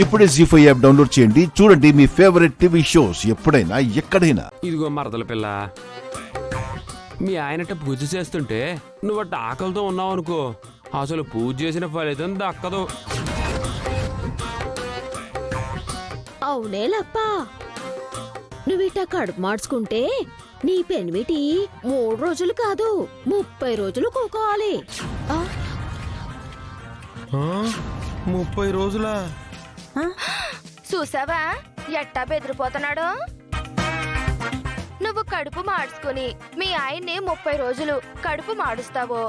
ఇప్పుడే జీ5 app download చేయండి. చూడండి మీ ఫేవరెట్ టీవీ షోస్ ఎప్పుడైనా ఎక్కడైనా. ఇదిగో మరదల పిల్ల, మీ ఆయనట పూజ చేస్తుంటే నువ్వు ఆకలితో ఉన్నావు అనుకో, అసలు పూజ చేసిన ఫలితం దక్కదు. అవునేలప్పా, నువ్విట కడుపు మార్చుకుంటే నీ పెనిమిటి 3 రోజులు కాదు 30 రోజులు కూకోవాలి. 30 రోజులా? చూసావా ఎట్టా బెదిరిపోతున్నాడు? నువ్వు కడుపు మార్చుకుని మీ ఆయన్ని 30 రోజులు కడుపు మాడుస్తావో,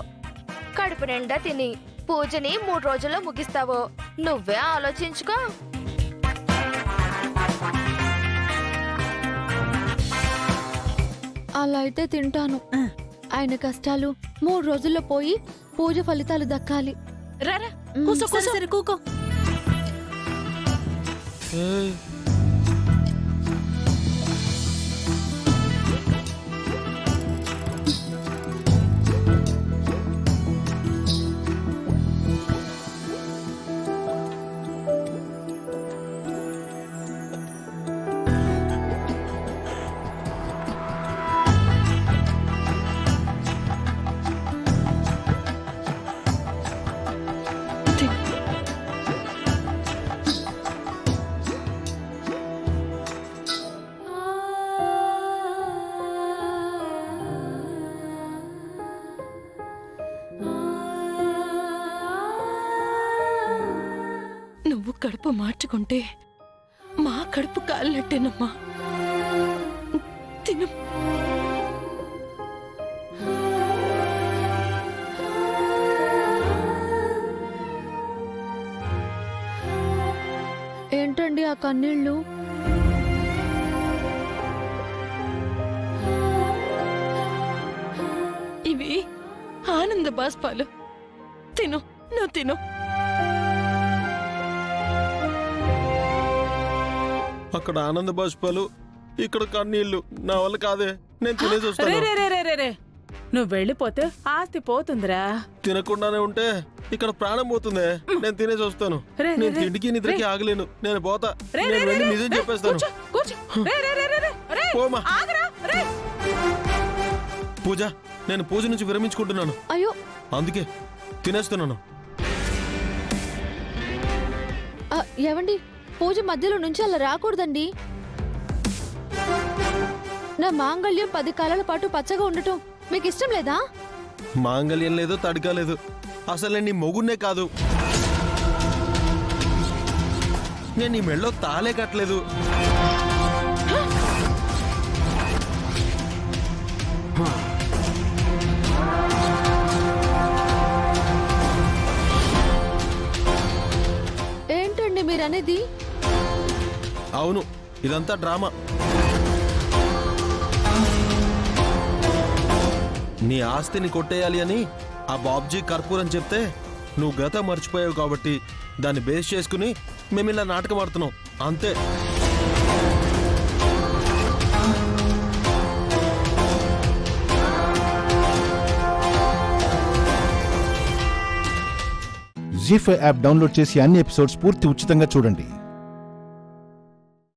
కడుపు నిండా తిని పూజని 3 రోజుల్లో ముగిస్తావో నువ్వే ఆలోచించుకో. అలా అయితే తింటాను. ఆయన కష్టాలు 3 రోజుల్లో పోయి పూజ ఫలితాలు దక్కాలి. సరే కూకో. నువ్వు కడుపు మార్చుకుంటే మా కడుపు కాలినట్టేనమ్మా. తిను. ఏంటండి ఆ కన్నీళ్ళు? ఇవి ఆనంద బాష్పాలు. తిను, నువ్వు తిను. అక్కడ ఆనంద బాష్పాలు, ఇక్కడ కన్నీళ్లు. నా వల్ల కాదే, నేను తినేసి వస్తాను. నువ్వు వెళ్ళిపోతే ఆస్తి పోతుందిరా. తినకుండానే ఉంటే ఇక్కడ ప్రాణం పోతుందే. నేను తినేసి వస్తాను. నేను తిండికి నిద్రకి ఆగలేను. నేను పోతా. నేను వెళ్ళి నిజం చెప్పేస్తాను. పోమా. పూజ, నేను పూజ నుంచి విరమించుకుంటున్నాను. అయ్యో, అందుకే తినేస్తున్నాను. ఏవండి, పూజ మధ్యలో నుంచి అలా రాకూడదండి. నా మాంగళ్యం 10 కాలాల పాటు పచ్చగా ఉండటం మీకు ఇష్టం లేదా? మాంగళ్యం లేదు, తడికా లేదు. అసలు నేను నీ మొగున్నే కాదు. నేను నీ మెళ్ళో తాళే కట్టలేదు. ఏంటండి మీరనేది? అవును, ఇదంతా డ్రామా. నీ ఆస్తిని కొట్టేయాలి అని ఆ బాబ్జీ కర్పూర్ అని చెప్తే నువ్వు గతం మర్చిపోయావు కాబట్టి దాన్ని బేస్ చేసుకుని మేము ఇలా నాటకం ఆడుతున్నాం అంతే. జీ5 యాప్ డౌన్లోడ్ చేసి అన్ని ఎపిసోడ్స్ పూర్తి ఉచితంగా చూడండి.